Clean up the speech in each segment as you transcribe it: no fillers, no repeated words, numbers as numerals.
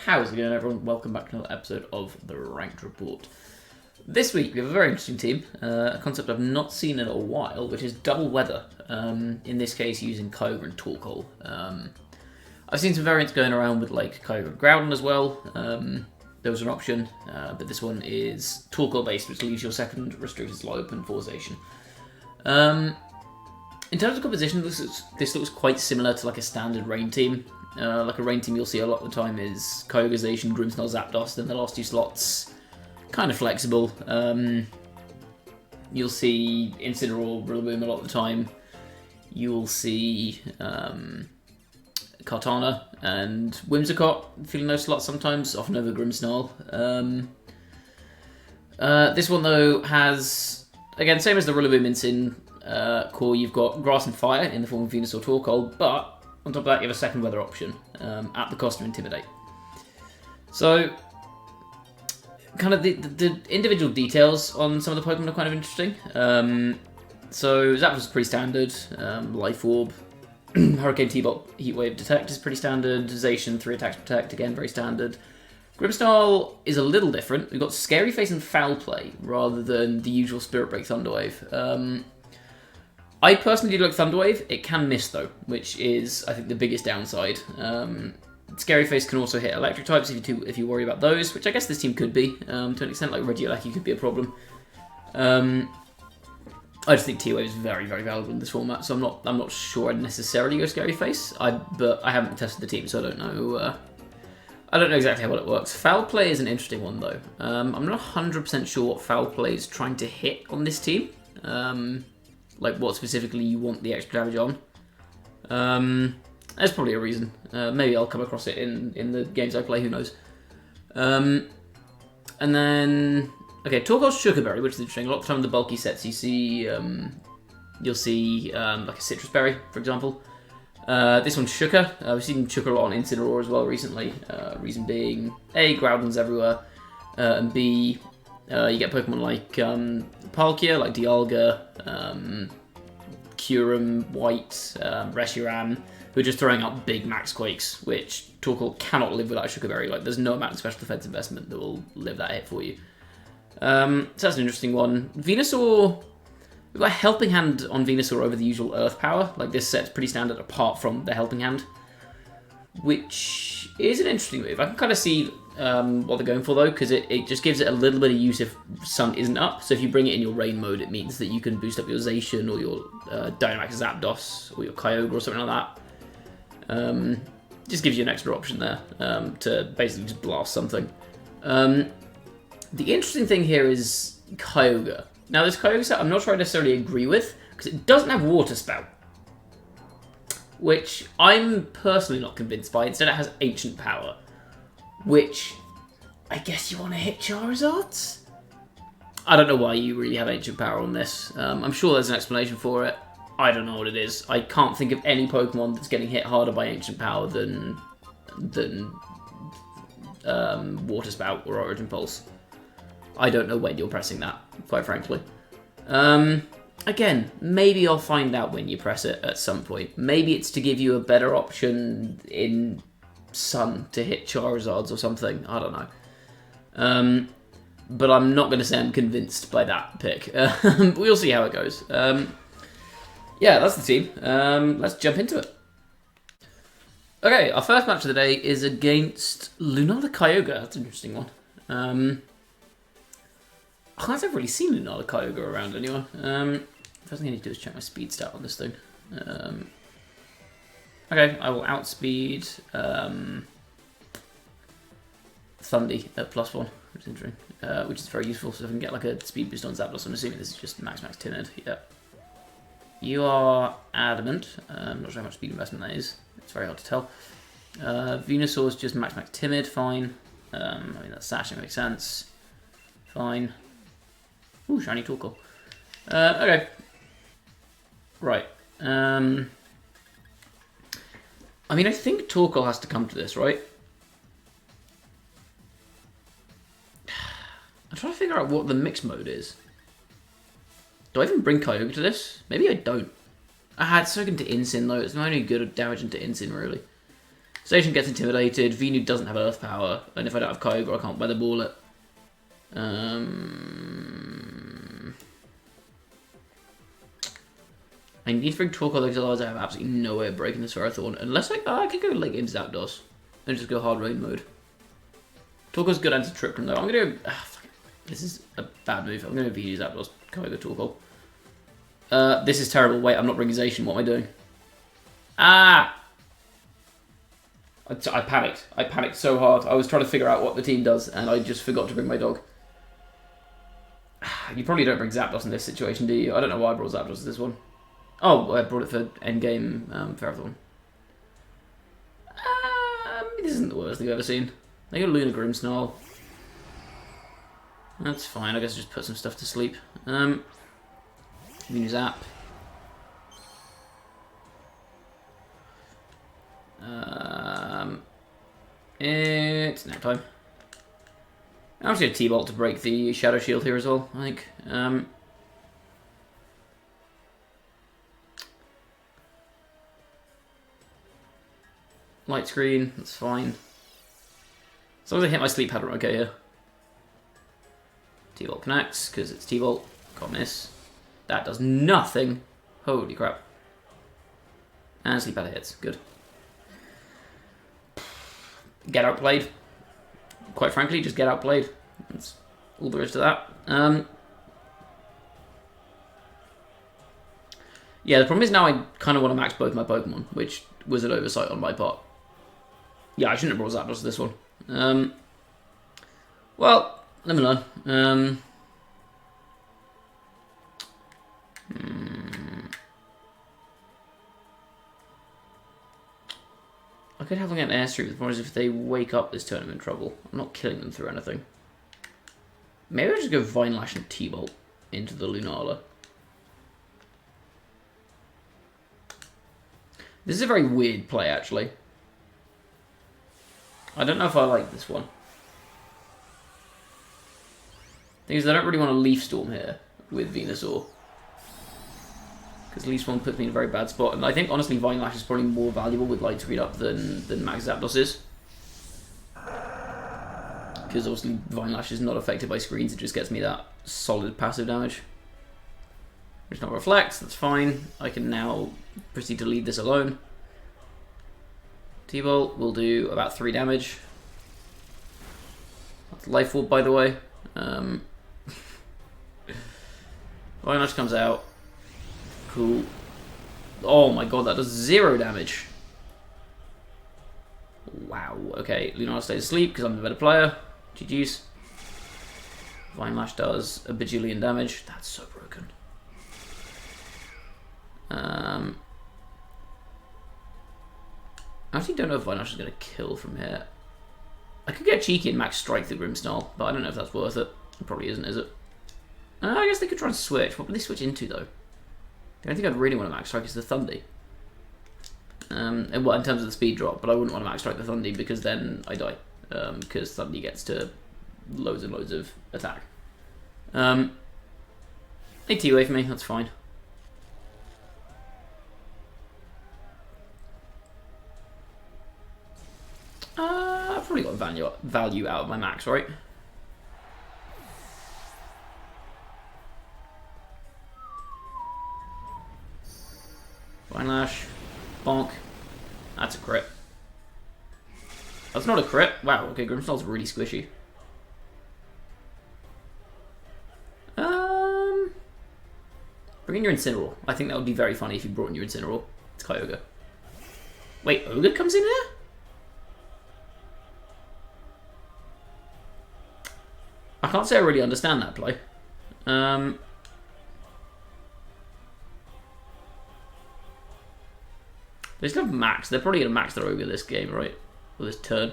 How's it going, everyone? Welcome back to another episode of the Ranked Report. This week we have a very interesting team, a concept I've not seen in a while, which is double weather, in this case using Kyogre and Torkoal. I've seen some variants going around with like Kyogre and Groudon as well. There was an option, but this one is Torkoal based, which leaves your second restricted slot open for Zacian. In terms of composition, this looks quite similar to like a standard rain team. Like a rain team you'll see a lot of the time is Kyogre, Zacian, Grimmsnarl, Zapdos, then the last two slots, kind of flexible. You'll see Incineroar, Rillaboom a lot of the time. You'll see Kartana and Whimsicott filling those slots sometimes, often over Grimmsnarl. This one though has, again, same as the Rillaboom Incin core, you've got Grass and Fire in the form of Venusaur Torkoal, but on top of that, you have a second weather option at the cost of Intimidate. So, kind of the individual details on some of the Pokemon are kind of interesting. So, Zapdos is pretty standard. Life Orb, Hurricane T-Bolt, Heat Wave Detect is pretty standard. Zacian, 3 attacks protect, again, very standard. Grimmsnarl is a little different. We've got Scary Face and Foul Play rather than the usual Spirit Break Thunder Wave. I personally do like Thunder Wave. It can miss though, which is, I think, the biggest downside. Scary Face can also hit electric types if you worry about those, which I guess this team could be to an extent. Like Regieleki could be a problem. I just think T-Wave is very, very valuable in this format, so I'm not sure I'd necessarily go Scary Face. But I haven't tested the team, so I don't know. I don't know exactly how well it works. Foul Play is an interesting one though. I'm not 100% sure what Foul Play is trying to hit on this team. Like what specifically you want the extra damage on. There's probably a reason. Maybe I'll come across it in the games I play, who knows. And then, okay, Torkoal's Sugar Berry, which is interesting. A lot of the time in the bulky sets you'll see like a Citrus Berry, for example. This one's Shuka. We've seen Shuka a lot on Incineroar as well recently. Reason being, A, Groudon's everywhere, and B, you get Pokemon like Palkia, like Dialga, Kyurem, White, Reshiram, who are just throwing out big max quakes, which Torkoal cannot live without a Sugar Berry. Like, there's no amount of special defense investment that will live that hit for you. So that's an interesting one. Venusaur, we've got a Helping Hand on Venusaur over the usual Earth Power. Like, this set's pretty standard apart from the Helping Hand, which is an interesting move. I can kind of see what they're going for though, because it just gives it a little bit of use if Sun isn't up. So if you bring it in your rain mode, it means that you can boost up your Zacian or your Dynamax Zapdos or your Kyogre or something like that. Just gives you an extra option there to basically just blast something. The interesting thing here is Kyogre. Now this Kyogre set I'm not sure I necessarily agree with, because it doesn't have Water Spout, which I'm personally not convinced by. Instead it has Ancient Power, which I guess you want to hit Charizards? I don't know why you really have Ancient Power on this. I'm sure there's an explanation for it. I don't know what it is. I can't think of any Pokemon that's getting hit harder by Ancient Power than Water Spout or Origin Pulse. I don't know when you're pressing that, quite frankly. Again, maybe I'll find out when you press it at some point. Maybe it's to give you a better option in Sun to hit Charizards or something. I don't know. But I'm not going to say I'm convinced by that pick. We'll see how it goes. Yeah, that's the team. Let's jump into it. Okay, our first match of the day is against Lunala Kyogre. That's an interesting one. I can't say I've really seen Lunala Kyogre around anyone. First thing I need to do is check my speed stat on this thing. Okay, I will outspeed Thundy at +1, which is interesting. Which is very useful, so I can get like a speed boost on Zapdos. I'm assuming this is just max timid. Yeah. You are adamant. I'm not sure how much speed investment that is. It's very hard to tell. Venusaur is just max timid. Fine. I mean that sashing makes sense. Fine. Ooh, shiny Torkoal. Okay. Right. I mean, I think Torkoal has to come to this, right? I'm trying to figure out what the mix mode is. Do I even bring Kyogre to this? Maybe I don't. It's so good into Incin though. It's only good at damage into Incin, really. Station gets intimidated. Venu doesn't have Earth Power, and if I don't have Kyogre, I can't Weather Ball it. I need to bring Torkoal because otherwise I have absolutely no way of breaking this Ferrothorn. Unless I could go late game Zapdos and just go hard rain mode. Torkoal's good anti-Trip though. I'm gonna go. This is a bad move. I'm gonna Venu Zapdos. Kyogre Torkoal. This is terrible. Wait, I'm not bringing Zacian. What am I doing? Ah! I panicked. I panicked so hard. I was trying to figure out what the team does, and I just forgot to bring my dog. You probably don't bring Zapdos in this situation, do you? I don't know why I brought Zapdos to this one. Oh, I brought it for endgame Ferrothorn. This isn't the worst thing I've ever seen. They go Lunar Grimmsnarl. That's fine. I guess I'll just put some stuff to sleep. Venu Zap. It's nap time. I'm just going to T-Bolt to break the Shadow Shield here as well, I think. Light Screen, that's fine. As long as I hit my sleep pattern, okay here. T-Bolt connects, because it's T-Bolt. Can't miss. That does nothing. Holy crap. And sleep pattern hits. Good. Get outplayed. Quite frankly, just get outplayed. That's all there is to that. Yeah, the problem is now I kind of want to max both my Pokemon, which was an oversight on my part. Yeah, I shouldn't have brought Zapdos to this one. Well, let me learn. I could have them get an airstream, the problem is if they wake up this turn I'm in trouble. I'm not killing them through anything. Maybe I'll just go Vine Lash and T-Bolt into the Lunala. This is a very weird play, actually. I don't know if I like this one. Thing is, I don't really want a Leaf Storm here with Venusaur. Because Leaf Storm puts me in a very bad spot. And I think, honestly, Vine Lash is probably more valuable with Light Screen up than Max Zapdos is. Because, obviously, Vine Lash is not affected by screens. It just gets me that solid passive damage. Which not reflects, that's fine. I can now proceed to leave this alone. T-Bolt will do about 3 damage. That's Life Orb, by the way. Vine Lash comes out. Cool. Oh my god, that does 0 damage. Wow, okay. Lunala stays asleep because I'm the better player. GG's. Vine Lash does a bajillion damage. That's so broken. I actually don't know if Vine Lash is going to kill from here. I could get cheeky and max strike the Grimmsnarl, but I don't know if that's worth it. It probably isn't, is it? I guess they could try and switch. What would they switch into, though? The only thing I'd really want to max strike is the Thundy. Well, in terms of the speed drop, but I wouldn't want to max strike the Thundy because then I die. Because Thundy gets to loads and loads of attack. They T-Wave me, that's fine. I've probably got value out of my max, right? Vine Lash, bonk. That's a crit. That's not a crit. Wow, okay, Grimmsnarl's really squishy. Bring in your Incineroar. I think that would be very funny if you brought in your Incineroar. It's Kyogre. Wait, Ogre comes in here? I can't say I really understand that play. They still have max. They're probably going to max their Ogre this game, right? Or this turn.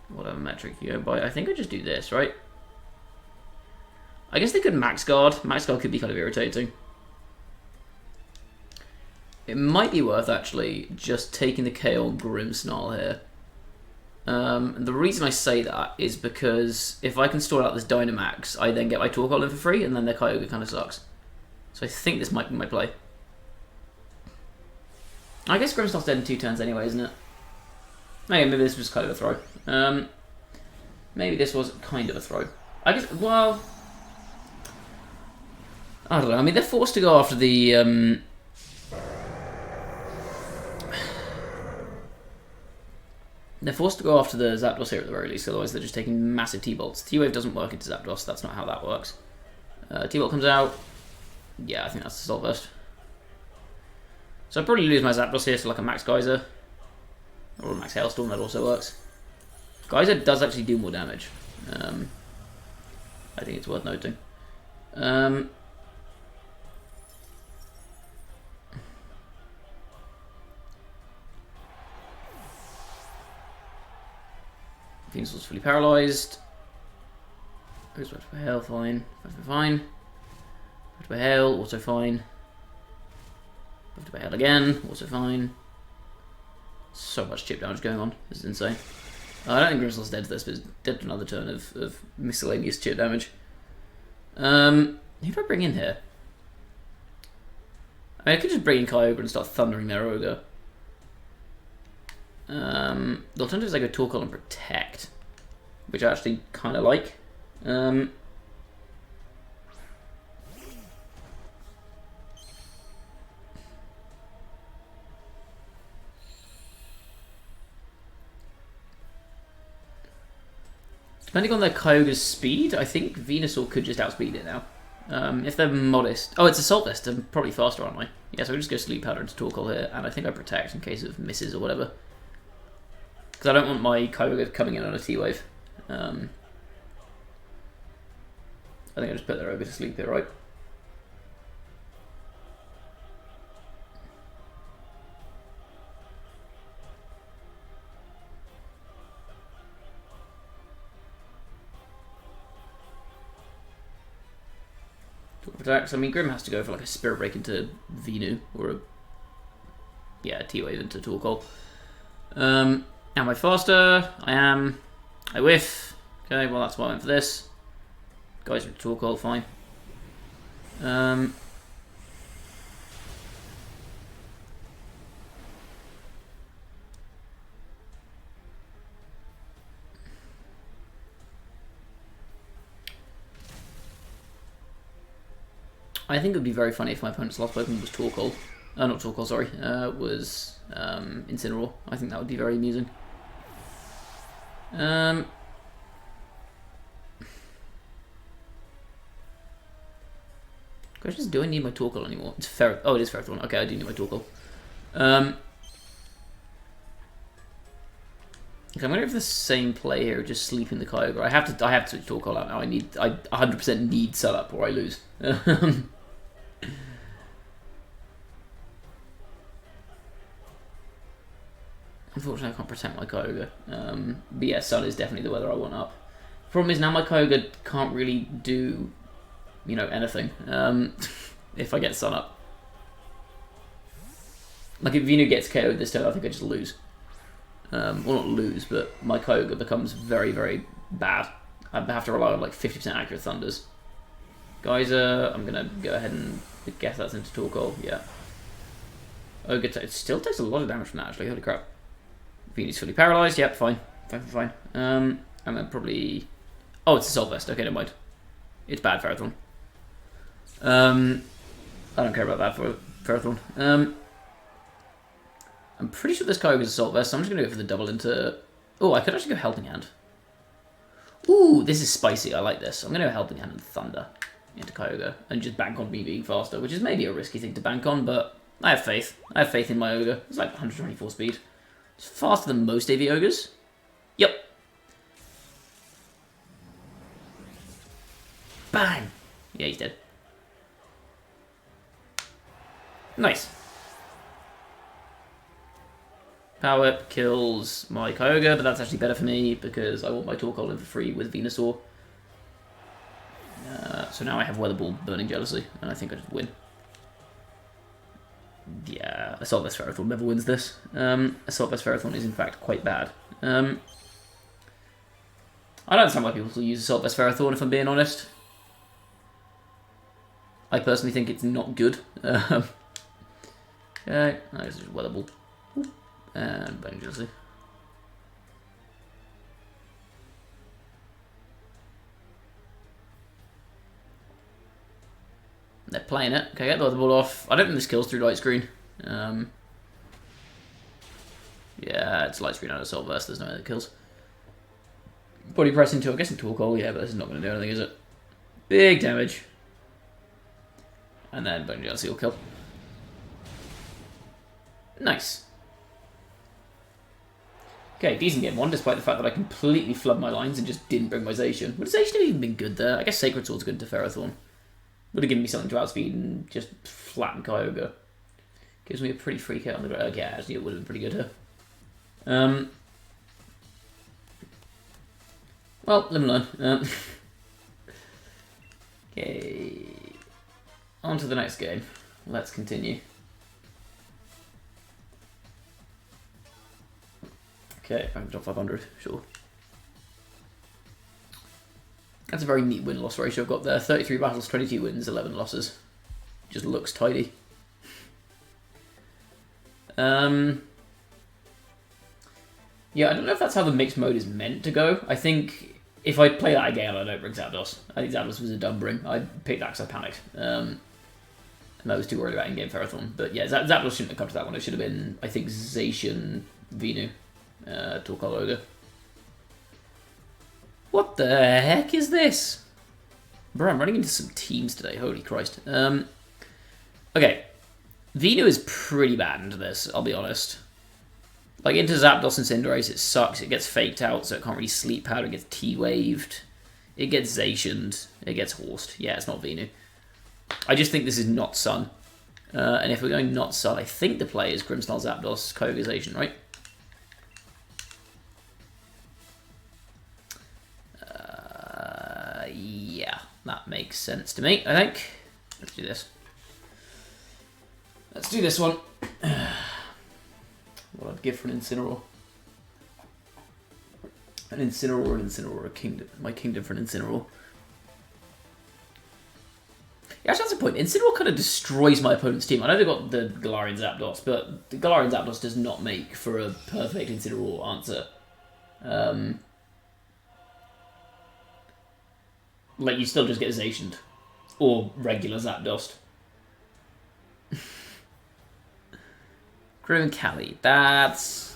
Whatever metric you go by. I think I just do this, right? I guess they could Max Guard. Max Guard could be kind of irritating. It might be worth, actually, just taking the KO on Grimmsnarl here. And the reason I say that is because if I can store out this Dynamax, I then get my Torkoal in for free, and then their Kyogre kind of sucks. So I think this might be my play. I guess Grimstock's dead in 2 turns anyway, isn't it? Okay, maybe this was kind of a throw. Maybe this was kind of a throw. I guess, well... I don't know, I mean, they're forced to go after the... They're forced to go after the Zapdos here at the very least, otherwise they're just taking massive T-Bolts. T-Wave doesn't work into Zapdos, that's not how that works. T-Bolt comes out. Yeah, I think that's the Assault Vest. So I'd probably lose my Zapdos here to like a Max Geyser. Or a Max Hailstorm, that also works. Geyser does actually do more damage. I think it's worth noting. Venusaur's fully paralysed. Goes back to Hail, fine. Fine. Back to Hail, also fine. Back to Hail again, also fine. So much chip damage going on, this is insane. I don't think Grimmsnarl's dead to this, but it's dead to another turn of miscellaneous chip damage. Who do I bring in here? I mean, I could just bring in Kyogre and start thundering their Ogre. The alternative is I go Torkoal and Protect, which I actually kind of like. Depending on their Kyogre's speed, I think Venusaur could just outspeed it now. If they're modest... Oh, it's Assault Vest. I'm probably faster, aren't I? Yeah, so I just go Sleep Powder into Torkoal here, and I think I Protect in case of misses or whatever. Because I don't want my Kyogre coming in on a T-Wave. I think I just put their Ogre to sleep here, right? Attacks. I mean, Grim has to go for like a Spirit Break into Venu, or a T-Wave into Torkoal. Am I faster? I am. I whiff. Okay, well that's why I went for this. Guys with Torkoal, fine. I think it would be very funny if my opponent's last Pokemon was Torkoal. Not Torkoal, sorry. Was Incineroar. I think that would be very amusing. Question is, do I need my Torkoal anymore? It's Ferrothorn. Oh, it is Ferrothorn. Okay, I do need my Torkoal. Okay, I'm gonna go for the same play here, just sleeping the Kyogre. I have to switch Torkoal out now. I 100% need setup or I lose. Unfortunately, I can't protect my Kyogre. But yeah, Sun is definitely the weather I want up. Problem is now my Kyogre can't really do, you know, anything. If I get Sun up. Like if Venu gets KO'd this turn, I think I just lose. Well, not lose, but my Kyogre becomes very, very bad. I have to rely on like 50% accurate Thunders. Geyser, I'm gonna go ahead and guess that's into Torkoal, yeah. Ogre, it still takes a lot of damage from that actually, holy crap. Venu's fully paralysed, yep, fine. Fine. And then probably... Oh, it's a Assault Vest, okay, never mind. It's bad, Ferrothorn. I don't care about that for Ferrothorn. I'm pretty sure this Kyogre is Assault Vest, so I'm just going to go for the double into... Oh, I could actually go Helping Hand. Ooh, this is spicy, I like this. I'm going to go Helping Hand and Thunder into Kyogre, and just bank on me being faster, which is maybe a risky thing to bank on, but I have faith. I have faith in my Ogre. It's like 124 speed. It's faster than most AV Ogres. Yep. Bang! Yeah, he's dead. Nice. Power Whip kills my Kyogre, but that's actually better for me because I want my Torkoal in for free with Venusaur. So now I have Weather Ball, Burning Jealousy, and I think I just win. Yeah, Assault Vest Ferrothorn never wins this. Assault Vest Ferrothorn is in fact quite bad. I don't understand why people still use Assault Vest Ferrothorn, if I'm being honest. I personally think it's not good. Okay, this is weathable. And Bone Jealousy. They're playing it. Okay, get the other ball off. I don't think this kills through light screen. Yeah, it's light screen out of Assault Vest. There's no way that kills. Body pressing to, I guess, into a goal. Yeah, but this is not going to do anything, is it? Big damage. And then Bone Jealousy will kill. Nice. Okay, decent game one, despite the fact that I completely flubbed my lines and just didn't bring my Zacian. Would Zacian have even been good there? I guess Sacred Sword's good to Ferrothorn. Would have given me something to outspeed and just flatten Kyogre. Gives me a pretty freak hit on the ground. Yeah, actually, it would have been pretty good here. Well, live and learn. Okay. On to the next game. Let's continue. Okay, I can drop 500, sure. That's a very neat win-loss ratio I've got there. 33 battles, 22 wins, 11 losses. Just looks tidy. Yeah, I don't know if that's how the mixed mode is meant to go. I think if I play that again, I don't bring Zapdos. I think Zapdos was a dumb bring. I picked that because I panicked. And I was too worried about in-game Ferrothorn. But yeah, Zapdos shouldn't have come to that one. It should have been, I think, Zacian, Venu, Torkoal Ogre. What the heck is this? Bro, I'm running into some teams today. Holy Christ. Okay. Venu is pretty bad into this, I'll be honest. Like, into Zapdos and Cinderace, it sucks. It gets faked out, so it can't really Sleep Powder. It gets T-Waved. It gets Zacianed. It gets Horsed. Yeah, it's not Venu. I just think this is not Sun. And if we're going not Sun, I think the play is Grimmsnarl, Zapdos, Kyogre, Zacian, right? Yeah, that makes sense to me, I think. Let's do this. Let's do this one. What I'd give for an Incineroar. An Incineroar, a Kingdom. My Kingdom for an Incineroar. Yeah, actually, that's a point. Incineroar kind of destroys my opponent's team. I know they've got the Galarian Zapdos, but the Galarian Zapdos does not make for a perfect Incineroar answer. Like, you still just get Zacianed. Or regular Zapdos. Grim Cali. That's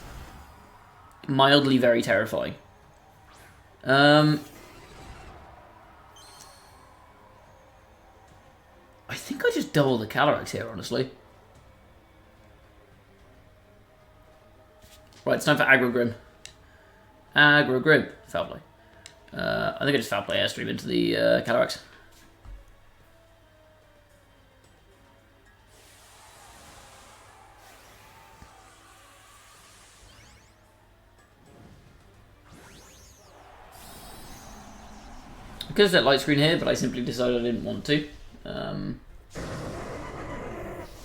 mildly very terrifying. I think I just double the Calyrex here, honestly. Right, it's time for Aggro Grim. Aggro Grim. Foul play. I think I just foul play Airstream into the Calyrex. I could have set light screen here, but I simply decided I didn't want to. I'm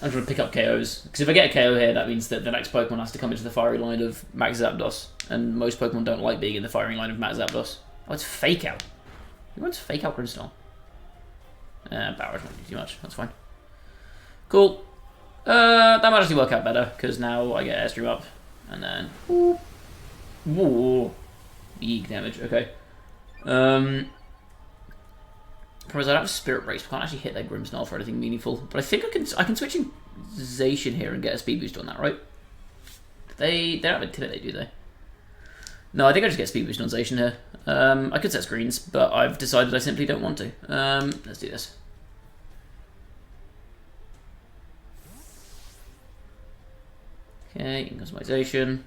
just going to pick up KOs. Because if I get a KO here, that means that the next Pokemon has to come into the firing line of Max Zapdos. And most Pokemon don't like being in the firing line of Max Zapdos. Oh, it's Fake Out. Who wants Fake Out Grimmsnarl? Barrage won't do too much. That's fine. Cool. That might actually work out better, because now I get Airstream up. And then... Ooh. Big damage. Okay. Problem is I don't have Spirit Breaks. I can't actually hit that Grimmsnarl for anything meaningful. But I think I can switch in Zacian here and get a speed boost on that, right? They don't have Intimidate, do they? No, I think I just get speed boost on Zacian here. I could set screens, but I've decided I simply don't want to. Let's do this. Okay, customization.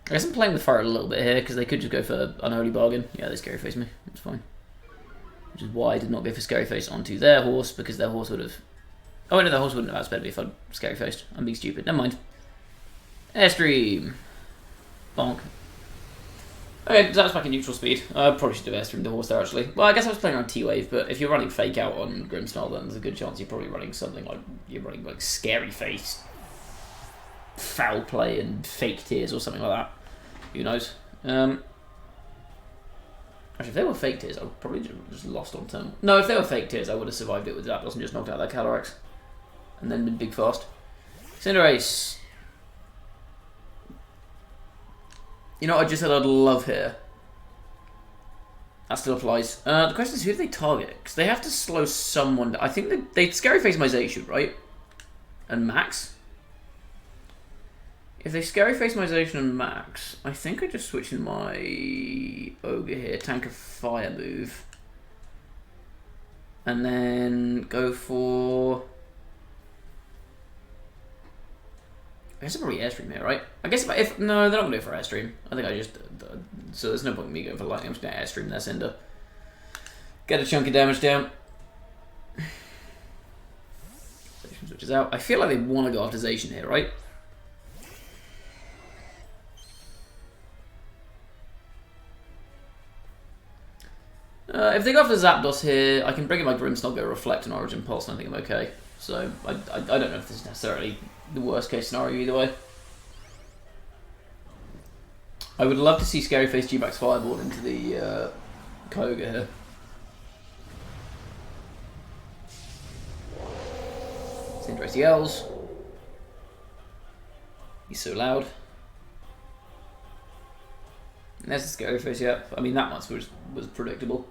I guess I'm playing with fire a little bit here, because they could just go for Unholy Bargain. Yeah, they Scary Face me. It's fine. Which is why I did not go for Scary Face onto their horse, because their horse would have... Oh, no, their horse wouldn't have outsped me if I'd Scary Faced. I'm being stupid. Never mind. Airstream. Bonk. Okay, so that's back in neutral speed. I probably should do Airstream the horse there, actually. Well, I guess I was playing around T-Wave, but if you're running Fake Out on Grimmsnarl, then there's a good chance you're probably running something like... You're running, like, Scary Face, Foul Play, and Fake Tears or something like that. Who knows? Actually, if they were fake tears, I would probably just lost on turn. No, if they were fake tears, I would have survived it with Zapdos and just knocked out that Calyrex. And then been big fast. Cinderace. You know what I just said I'd love here? That still applies. The question is, who do they target? Because they have to slow someone. I think they Scary Face my Zacian, right? And Max? If they Scary Face my Zacian and Max, I think I just switch in my Ogre here, tank a fire move. And then go for... I guess I'll probably Airstream here, right? I guess if no, they're not going to do it for Airstream. I think I just... so there's no point in me going for Lightning. I'm just going to Airstream their Cinder. Get a chunk of damage down. Switches out. I feel like they want to go after Zacian here, right? If they go after Zapdos here, I can bring in my Grimmsnarl, go Reflect and Origin Pulse, and I think I'm okay. So I don't know if this is necessarily the worst case scenario either way. I would love to see Scary Face G-Max Fireball into the Kyogre here. Cinderace yells. He's so loud. And there's the Scary Face, yep. I mean, that much was predictable.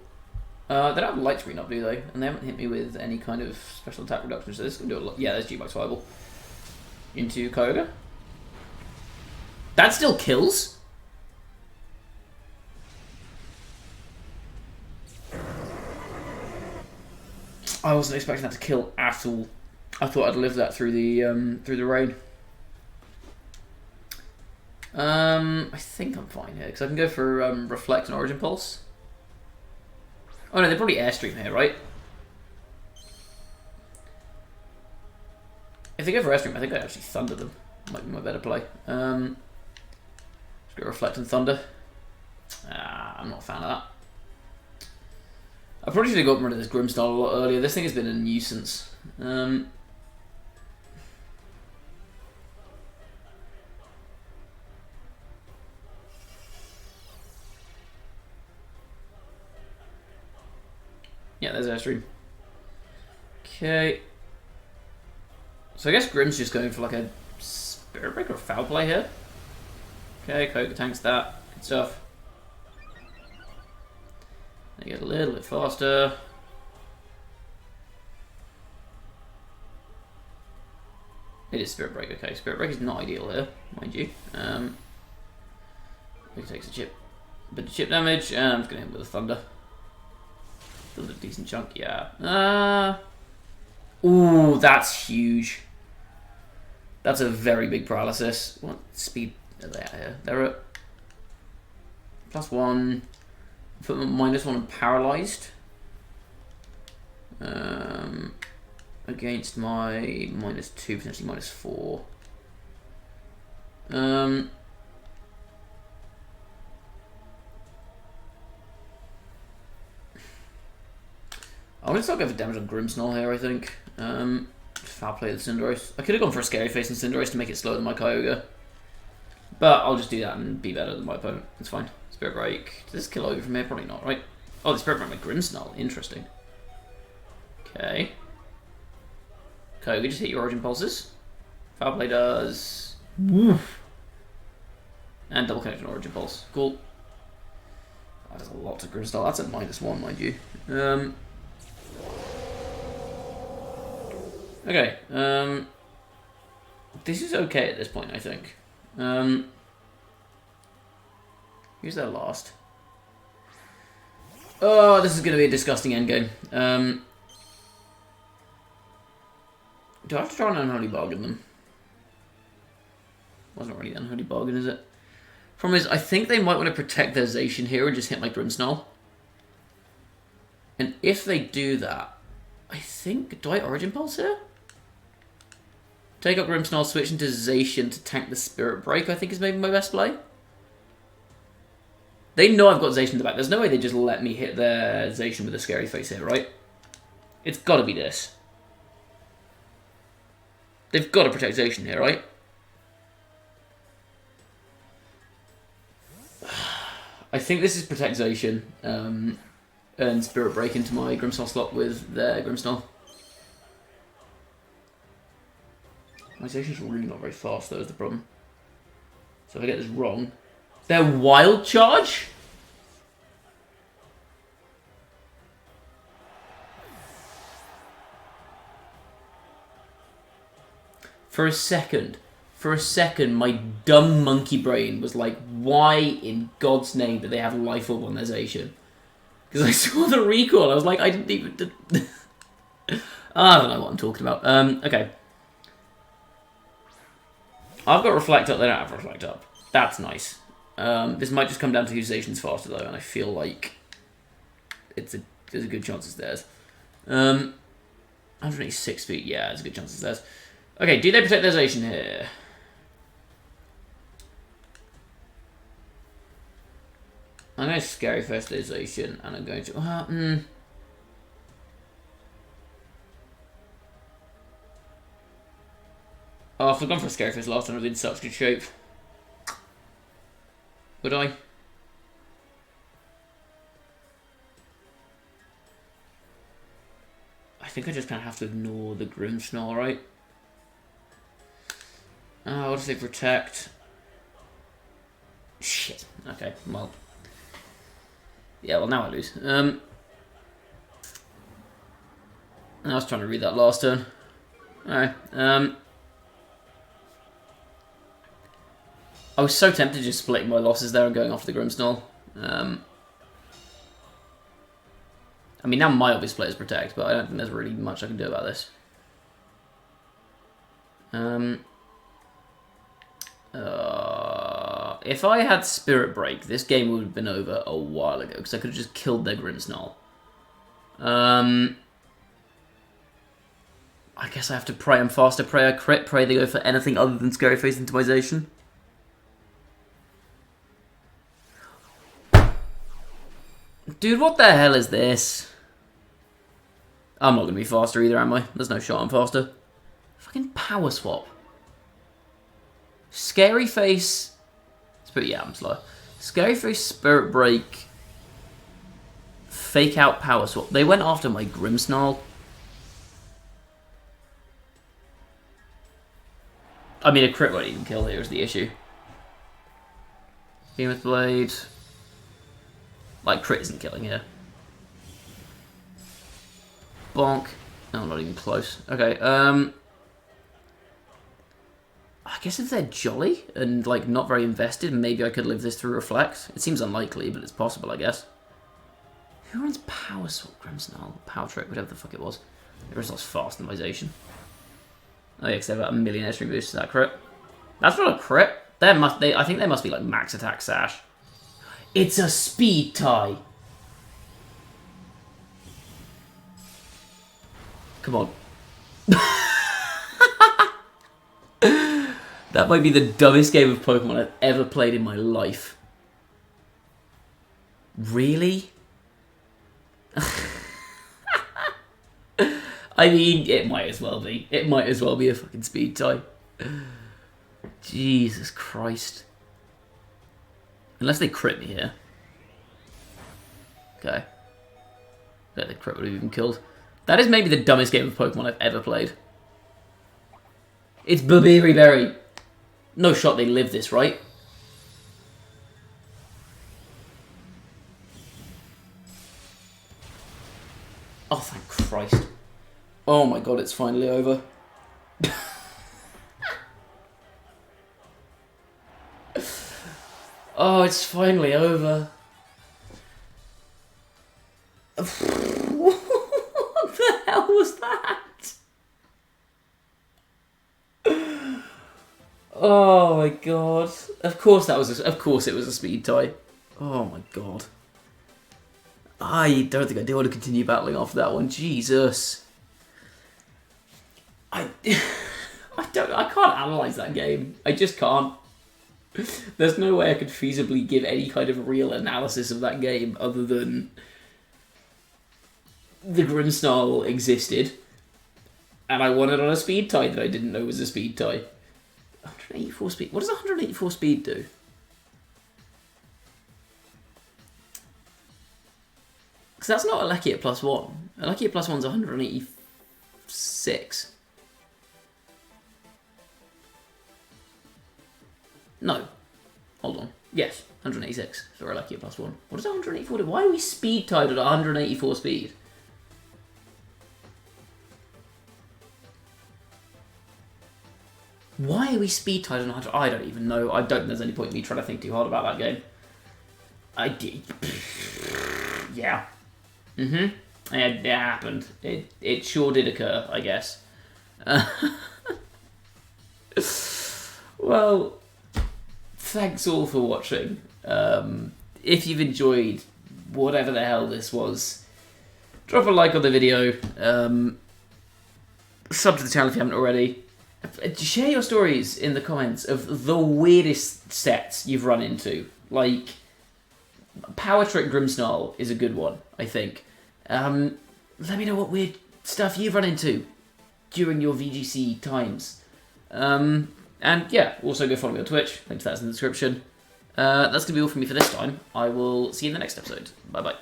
They don't have Light Screen up, do they? And they haven't hit me with any kind of special attack reduction, so this is going to do a lot. Yeah, there's G-Max Fireball. Into Kyogre. That still kills? I wasn't expecting that to kill at all. I thought I'd live that through the rain. I think I'm fine here, because I can go for Reflect and Origin Pulse. Oh no, they're probably Airstream here, right? If they go for Airstream, I think I actually Thunder them. Might be my better play. Let's go Reflect and Thunder. I'm not a fan of that. I probably should have gotten rid of this Grimmsnarl a lot earlier. This thing has been a nuisance. Yeah, there's Airstream. Okay. So I guess Grimm's just going for like a Spirit Break or a Foul Play here. Okay, Kyogre tanks that. Good stuff. They get a little bit faster. It is Spirit Break, okay. Spirit Break is not ideal here, mind you. He takes a chip. A bit of chip damage, and I'm just going to hit him with a Thunder. Still a decent chunk, yeah. Ooh, that's huge. That's a very big paralysis. What speed are they at here? They're at +1. Put them at -1 and paralyzed. Against my -2, potentially -4. I'm going to start going for damage on Grimmsnarl here, I think. Foul play the Cinderace. I could have gone for a Scary Face and Cinderace to make it slower than my Kyogre. But I'll just do that and be better than my opponent. It's fine. Spirit Break. Does this kill over from here? Probably not, right? Oh, the Spirit Break my Grimmsnarl. Interesting. Okay. Kyogre, just hit your Origin Pulses. Foul Play does... Woof. And double connection Origin Pulse. Cool. That does a lot to Grimmsnarl. That's at -1, mind you. Okay. This is okay at this point, I think. Who's their last? Oh, this is going to be a disgusting endgame. Do I have to try and Unholy Bargain them? Wasn't really an Unholy Bargain, is it? Problem is, I think they might want to protect their Zacian here and just hit my Grimmsnarl. And if they do that, I think... Do I Origin Pulse here? Take up Grimmsnarl, switch into Zacian to tank the Spirit Break, I think is maybe my best play. They know I've got Zacian in the back. There's no way they just let me hit their Zacian with a Scary Face here, right? It's got to be this. They've got to protect Zacian here, right? I think this is Protectation, and Spirit Break into my Grimmsnarl slot with their Grimmsnarl. My station's really not very fast, though, is the problem. So if I get this wrong... Their Wild Charge? For a second, my dumb monkey brain was like, why in God's name do they have Life Orb on their Zacian? Because I saw the recall, I was like, I didn't even... I don't know what I'm talking about. Okay. I've got Reflect Up, they don't have Reflect Up. That's nice. This might just come down to whose Zacian's faster, though, and I feel like there's a good chance it's theirs. 186 feet, yeah, there's a good chance it's theirs. Okay, do they protect their Zacian here? I'm going to Scary Face their Zacian, and I'm going to... Oh, if I'd gone for a Scary Face last time, I'd been in such good shape. Would I? I think I just kind of have to ignore the Grimmsnarl, right? What does they protect? Shit. Okay, well. Yeah, well, now I lose. I was trying to read that last turn. Alright, I was so tempted just splitting my losses there and going after the Grimmsnarl. I mean, now my obvious play is Protect, but I don't think there's really much I can do about this. If I had Spirit Break, this game would have been over a while ago, because I could have just killed their Grimmsnarl. I guess I have to pray I'm faster, pray I crit, pray they go for anything other than Scary Face Intimidation. Dude, what the hell is this? I'm not going to be faster either, am I? There's no shot I'm faster. Fucking Power Swap. Scary Face... Yeah, I'm slow. Scary Face, Spirit Break, Fake Out, Power Swap. They went after my Grimmsnarl. I mean, a crit won't even kill here is the issue. Behemoth Blade. Like, crit isn't killing here. Bonk. No, not even close. Okay, I guess if they're jolly and, like, not very invested, maybe I could live this through Reflect. It seems unlikely, but it's possible, I guess. Who runs Power Swap? Grimmsnarl? Power Trick, whatever the fuck it was. Grimmsnarl's fast in my Zacian. Oh yeah, because they've got a million S-ring boosts to that crit. That's not a crit. I think there must be, like, max attack sash. It's a speed tie! Come on. That might be the dumbest game of Pokemon I've ever played in my life. Really? I mean, it might as well be. It might as well be a fucking speed tie. Jesus Christ. Unless they crit me here. Okay. That the crit would have even killed. That is maybe the dumbest game of Pokemon I've ever played. It's Babiri Berry. No shot they live this, right? Oh, thank Christ. Oh my god, it's finally over. Oh, it's finally over. What the hell was that? Oh my god. Of course it was a speed tie. Oh my god. I don't think I do want to continue battling after that one. Jesus. I can't analyze that game. I just can't. There's no way I could feasibly give any kind of real analysis of that game other than the Grimmsnarl existed and I won it on a speed tie that I didn't know was a speed tie. 184 speed. What does 184 speed do? Because that's not a lucky at +1. A lucky at +1's 186. No. Hold on. Yes, 186 for a lucky at +1. What does 184 do? Why are we speed tied at 184 speed? Why are we speed tied on 100? I don't even know. I don't think there's any point in me trying to think too hard about that game. I did. Yeah. It happened. It sure did occur, I guess. Well, thanks all for watching. If you've enjoyed whatever the hell this was, drop a like on the video. Sub to the channel if you haven't already. Share your stories in the comments of the weirdest sets you've run into. Like, Power Trick Grimsnarl is a good one, I think. Let me know what weird stuff you've run into during your VGC times. And yeah, also go follow me on Twitch. Link to that's in the description. That's going to be all from me for this time. I will see you in the next episode. Bye-bye.